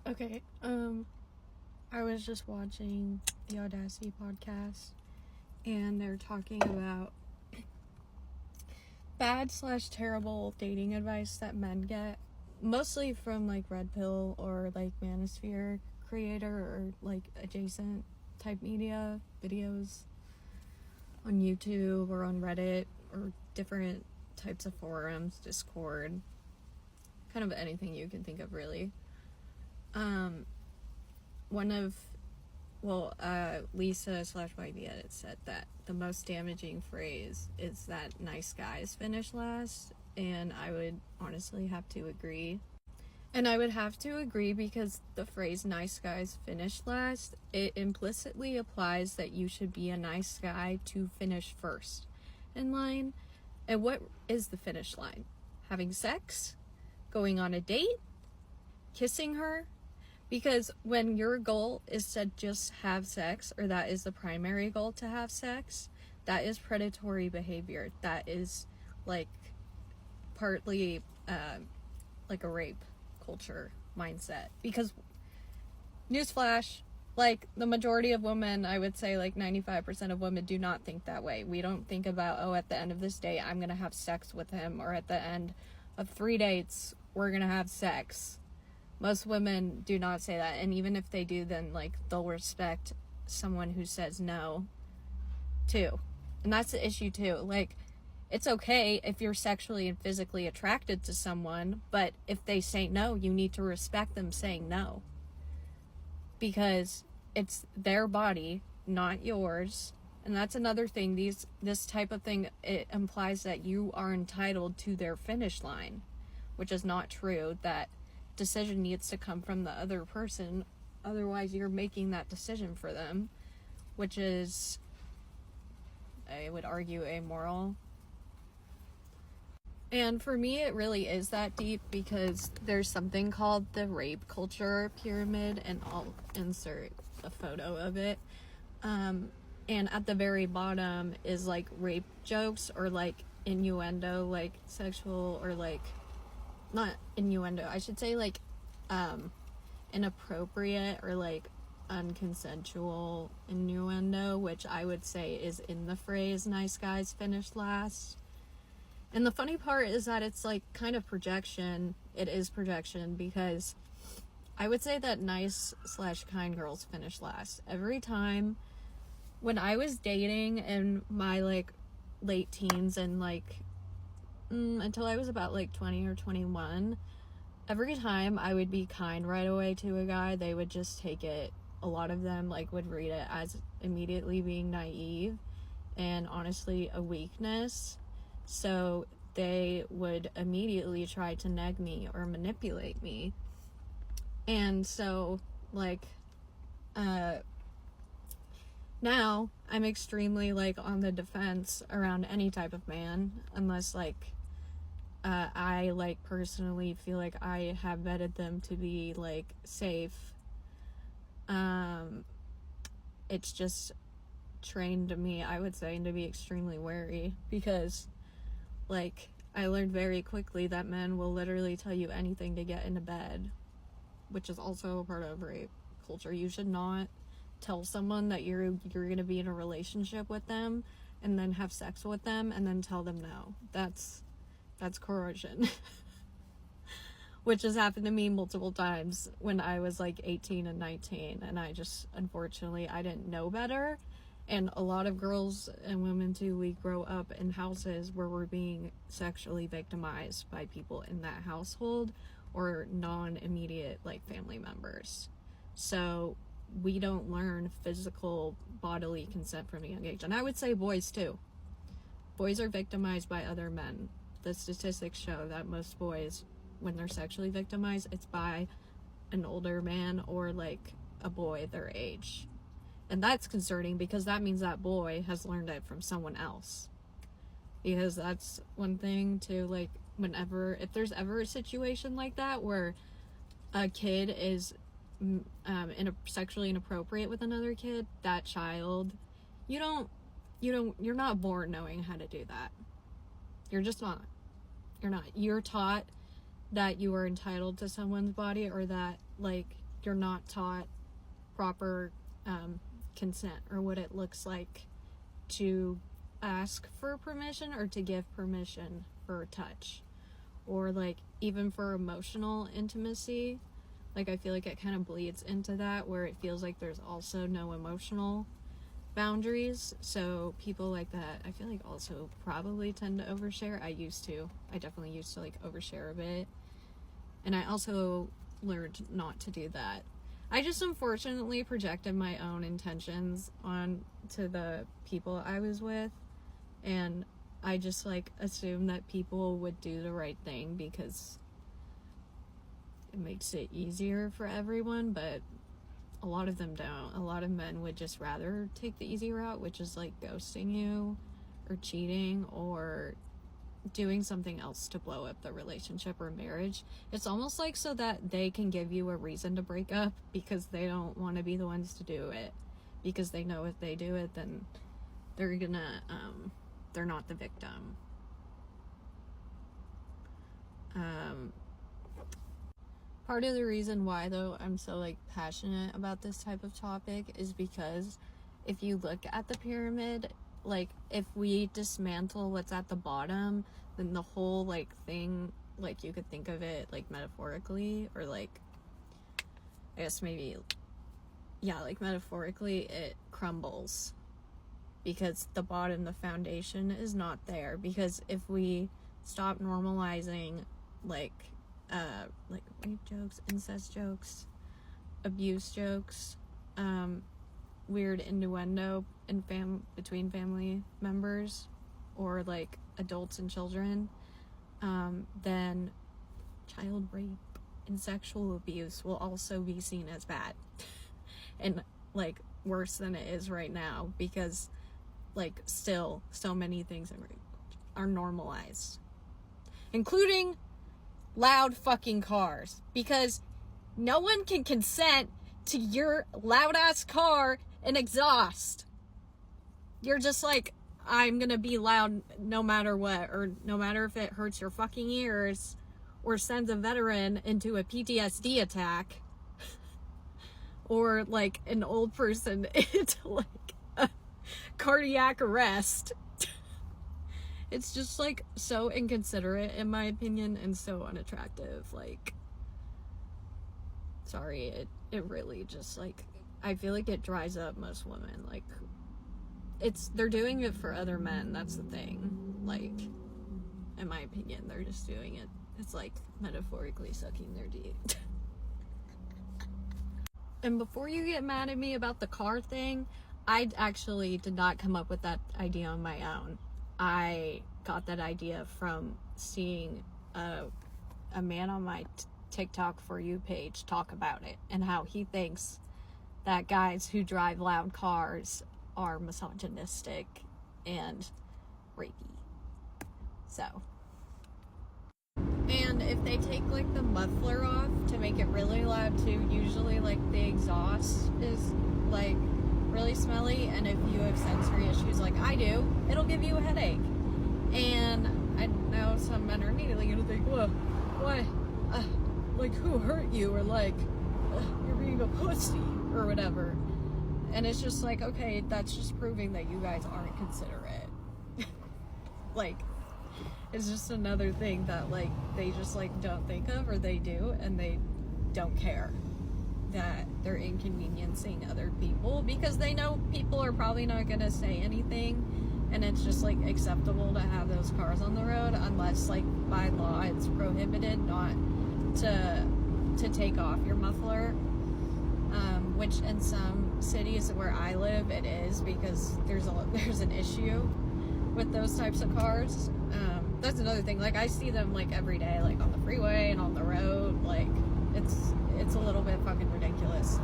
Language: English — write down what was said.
Okay, I was just watching the Audacity podcast, and they're talking about bad/terrible dating advice that men get, mostly from, like, Red Pill or, like, Manosphere creator or, like, adjacent type media videos on YouTube or on Reddit or different types of forums, Discord, kind of anything you can think of, really. Lisa/YB Edit said that the most damaging phrase is that nice guys finish last, and I would honestly have to agree. And I would have to agree because the phrase nice guys finish last, it implicitly applies that you should be a nice guy to finish first in line. And what is the finish line? Having sex? Going on a date? Kissing her? Because when your goal is to just have sex, or that is the primary goal, to have sex, that is predatory behavior. That is, like, partly like a rape culture mindset. Because, newsflash, like, the majority of women, I would say like 95% of women, do not think that way. We don't think about, oh, at the end of this date, I'm gonna have sex with him, or at the end of 3 dates, we're gonna have sex. Most women do not say that, and even if they do, then, like, they'll respect someone who says no, too. And that's the issue, too. Like, it's okay if you're sexually and physically attracted to someone, but if they say no, you need to respect them saying no. Because it's their body, not yours. And that's another thing. This type of thing, it implies that you are entitled to their finish line, which is not true. That decision needs to come from the other person, otherwise you're making that decision for them, which is, I would argue, amoral. And for me, it really is that deep, because there's something called the rape culture pyramid, and I'll insert a photo of it. And at the very bottom is, like, rape jokes, or, like, innuendo, like, sexual, or, like, not innuendo, I should say, like, inappropriate or, like, unconsensual innuendo, which I would say is in the phrase nice guys finish last. And the funny part is that it's, like, kind of projection. It is projection, because I would say that nice/kind girls finish last. Every time when I was dating in my, like, late teens and, like, until I was about, like, 20 or 21, every time I would be kind right away to a guy, they would just take it, a lot of them, like, would read it as immediately being naive and honestly a weakness. So they would immediately try to neg me or manipulate me. And so, like, now I'm extremely, like, on the defense around any type of man, unless, like, I, like, personally feel like I have vetted them to be, like, safe. It's just trained me, I would say, to be extremely wary, because, like, I learned very quickly that men will literally tell you anything to get into bed, which is also a part of rape culture. You should not tell someone that you're gonna be in a relationship with them and then have sex with them and then tell them no. That's coercion. Which has happened to me multiple times when I was, like, 18 and 19, and I just, unfortunately, I didn't know better. And a lot of girls and women too, we grow up in houses where we're being sexually victimized by people in that household or non-immediate, like, family members. So we don't learn physical bodily consent from a young age. And I would say boys too. Boys are victimized by other men. The statistics show that most boys, when they're sexually victimized, it's by an older man or, like, a boy their age. And that's concerning, because that means that boy has learned it from someone else. Because that's one thing to, like, if there's ever a situation like that where a kid is sexually inappropriate with another kid, that child, you're not born knowing how to do that. You're just not. You're not. You're taught that you are entitled to someone's body, or that, like, you're not taught proper consent, or what it looks like to ask for permission or to give permission for touch, or like even for emotional intimacy. Like, I feel like it kind of bleeds into that, where it feels like there's also no emotional boundaries. So people like that, I feel like, also probably tend to overshare. I definitely used to like overshare a bit, and I also learned not to do that. I just unfortunately projected my own intentions on to the people I was with, and I just like assumed that people would do the right thing because it makes it easier for everyone, but a lot of them don't. A lot of men would just rather take the easy route, which is like ghosting you or cheating or doing something else to blow up the relationship or marriage. It's almost like so that they can give you a reason to break up, because they don't want to be the ones to do it, because they know if they do it, then they're not the victim. Part of the reason why, though, I'm so like passionate about this type of topic is because if you look at the pyramid, like, if we dismantle what's at the bottom, then the whole like thing, like, you could think of it like metaphorically, or like, I guess maybe, yeah, like metaphorically, it crumbles because the bottom, the foundation, is not there. Because if we stop normalizing like rape jokes, incest jokes, abuse jokes, weird innuendo in between family members, or like adults and children, then child rape and sexual abuse will also be seen as bad and like worse than it is right now, because like still so many things are normalized, including loud fucking cars, because no one can consent to your loud ass car and exhaust. You're just like, I'm gonna be loud no matter what, or no matter if it hurts your fucking ears or sends a veteran into a PTSD attack or like an old person into like a cardiac arrest. It's just like so inconsiderate in my opinion, and so unattractive. Like, sorry, it really just like, I feel like it dries up most women. Like, they're doing it for other men, that's the thing. Like, in my opinion, they're just doing it, it's like metaphorically sucking their dick. And before you get mad at me about the car thing, I actually did not come up with that idea on my own. I got that idea from seeing a man on my TikTok For You page talk about it, and how he thinks that guys who drive loud cars are misogynistic and rapey. So, and if they take like the muffler off to make it really loud too, usually like the exhaust is like really smelly, and if you have sensory issues like I do, it'll give you a headache. And I know some men are immediately gonna think, well, why, like, who hurt you, or like, you're being a pussy or whatever. And it's just like, okay, that's just proving that you guys aren't considerate. Like, it's just another thing that like they just like don't think of, or they do, and they don't care that they're inconveniencing other people, because they know people are probably not gonna say anything, and it's just like acceptable to have those cars on the road, unless like by law it's prohibited not to take off your muffler, which in some cities where I live it is, because there's an issue with those types of cars. That's another thing, like I see them like every day, like on the freeway and on the road. Like, it's a little bit fucking ridiculous.